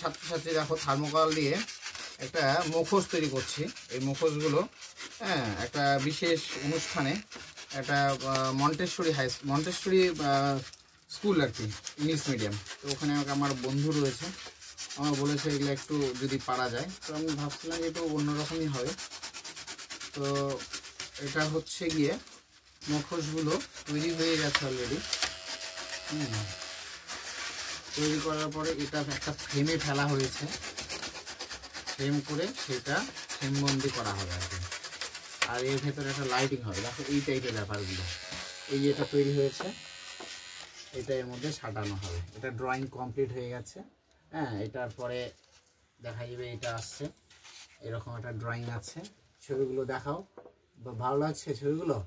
ছাত্রছাত্রী দেখো থার্মোকল দিয়ে একটা মুখোশ তৈরি করছি। এই মুখোশগুলো হ্যাঁ একটা বিশেষ অনুষ্ঠানে একটা মন্টেশ্বরী স্কুল আর কি, ইংলিশ মিডিয়াম। তো ওখানে আমার বন্ধু রয়েছে, আমার বলেছে এগুলো একটু যদি পারা যায়। তো আমি ভাবছিলাম যে একটু অন্যরকমই হবে। তো এটা হচ্ছে গিয়ে মুখোশগুলো তৈরি হয়ে গেছে অলরেডি। তৈরি করার পরে এটা একটা ফ্রেমে ফেলা হয়েছে, ফ্রেম করে সেটা ফ্রেমবন্দি করা হবে আর কি। আর এর ভেতরে একটা লাইটিং হবে। দেখো এই টাইপের ব্যাপারগুলো, এই যে এটা তৈরি হয়েছে এটা এর মধ্যে সাজানো হবে। এটা ড্রয়িং কমপ্লিট হয়ে গেছে। হ্যাঁ, এটার পরে দেখা যাবে এটা আসছে, এরকম একটা ড্রয়িং আছে। ছবিগুলো দেখাও, ভালো লাগছে ছবিগুলো?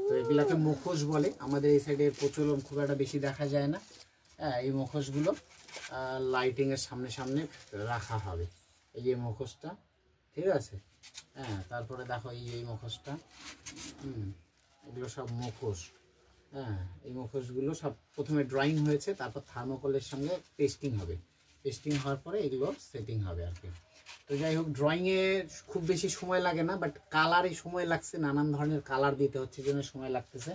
তো এগুলাকে মুখোশ বলে। আমাদের এই সাইডে প্রচলন খুব একটা বেশি দেখা যায় না। হ্যাঁ, এই মুখোশগুলো লাইটিংয়ের সামনে সামনে রাখা হবে। এই যে মুখোশটা, ঠিক আছে। হ্যাঁ, তারপরে দেখো এই মুখোশটা, এগুলো সব মুখোশ। হ্যাঁ, এই মুখোশগুলো সব প্রথমে ড্রয়িং হয়েছে, তারপর থার্মোকলের সঙ্গে পেস্টিং হবে। পেস্টিং হওয়ার পরে এগুলো সেটিং হবে আর কি। তো যাই হোক, ড্রয়িংয়ে খুব বেশি সময় লাগে না, বাট কালারে সময় লাগছে, নানান ধরনের কালার দিতে হচ্ছে, জন্য সময় লাগতেছে।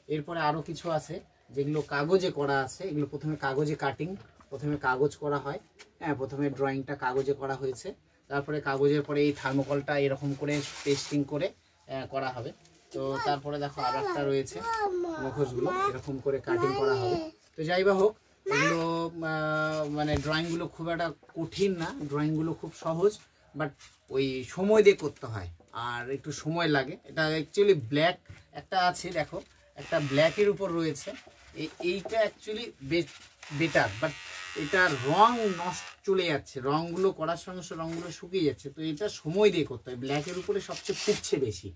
এরপরে আরও কিছু আছে যেগুলো কাগজে করা আছে। এগুলো প্রথমে কাগজে কাটিং, প্রথমে কাগজ করা হয়। হ্যাঁ, প্রথমে ড্রয়িংটা কাগজে করা হয়েছে, তারপরে কাগজের পরে এই থার্মোকলটা এরকম করে পেস্টিং করে করা হবে। তো তারপরে দেখো আর একটা রয়েছে, মুখোশগুলো এরকম করে কাটিং করা হবে। তো যাই বা হোক, এগুলো মানে ড্রয়িংগুলো খুব একটা কঠিন না, ড্রয়িংগুলো খুব সহজ, বাট ওই সময় দিয়ে করতে হয় আর একটু সময় লাগে। এটা অ্যাকচুয়ালি ব্ল্যাক একটা আছে, দেখো একটা ব্ল্যাকের উপর রয়েছে। এইটা অ্যাকচুয়ালি বেটার, বাট এটা রং নষ্ট চলে যাচ্ছে, রঙগুলো করার সঙ্গে সঙ্গে রঙগুলো শুকিয়ে যাচ্ছে। তো এটা সময় দিয়ে করতে হয়, ব্ল্যাকের উপরে সবচেয়ে ফুটছে বেশি।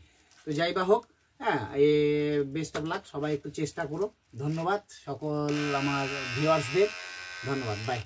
তো যাই বা হোক, হ্যাঁ, বেস্ট অফ লাক, সবাই একটু চেষ্টা করো। ধন্যবাদ সকল আমার ভিউয়ার্সদের, ধন্যবাদ, বাই।